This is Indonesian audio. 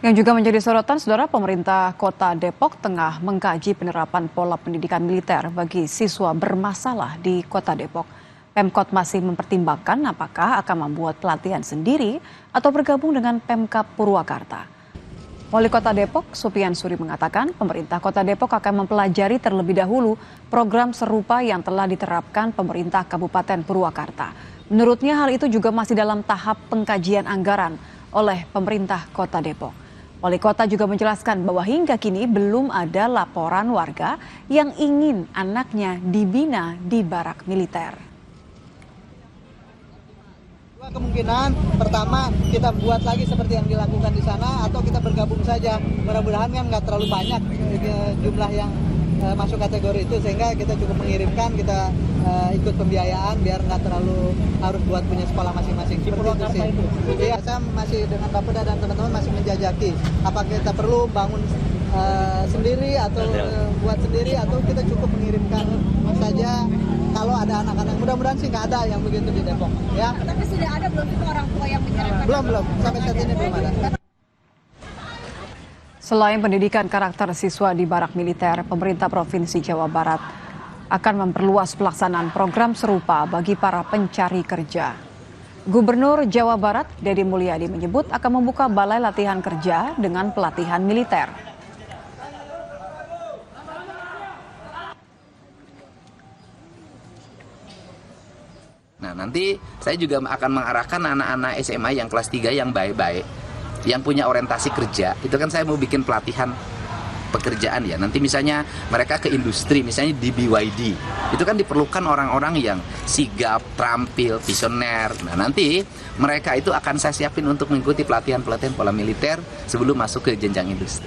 Yang juga menjadi sorotan, saudara, pemerintah Kota Depok tengah mengkaji penerapan pola pendidikan militer bagi siswa bermasalah di Kota Depok. Pemkot masih mempertimbangkan apakah akan membuat pelatihan sendiri atau bergabung dengan Pemkab Purwakarta. Wali Kota Depok, Supian Suri, mengatakan pemerintah Kota Depok akan mempelajari terlebih dahulu program serupa yang telah diterapkan pemerintah Kabupaten Purwakarta. Menurutnya hal itu juga masih dalam tahap pengkajian anggaran oleh pemerintah Kota Depok. Wali Kota juga menjelaskan bahwa hingga kini belum ada laporan warga yang ingin anaknya dibina di barak militer. Dua kemungkinan, pertama kita buat lagi seperti yang dilakukan di sana atau kita bergabung saja. Mudah-mudahan kan nggak terlalu banyak jumlah yang masuk kategori itu sehingga kita cukup mengirimkan, kita ikut pembiayaan biar nggak terlalu harus buat punya sekolah masing-masing. Seperti itu sih. Jadi saya masih dengan Bapeda dan teman-teman masih menjajaki apakah kita perlu bangun sendiri atau buat sendiri atau kita cukup mengirimkan saja. Kalau ada anak-anak, mudah-mudahan sih nggak ada yang begitu di Depok, ya. Tapi sudah ada belum itu orang tua yang menyarankan? Belum, sampai saat ini belum ada. Selain pendidikan karakter siswa di barak militer, pemerintah Provinsi Jawa Barat akan memperluas pelaksanaan program serupa bagi para pencari kerja. Gubernur Jawa Barat, Deddy Mulyadi, menyebut akan membuka balai latihan kerja dengan pelatihan militer. Nah, nanti saya juga akan mengarahkan anak-anak SMA yang kelas 3 yang baik-baik, yang punya orientasi kerja. Itu kan saya mau bikin pelatihan pekerjaan ya. Nanti misalnya mereka ke industri, misalnya di BYD. Itu kan diperlukan orang-orang yang sigap, terampil, visioner. Nah, nanti mereka itu akan saya siapin untuk mengikuti pelatihan-pelatihan pola militer sebelum masuk ke jenjang industri.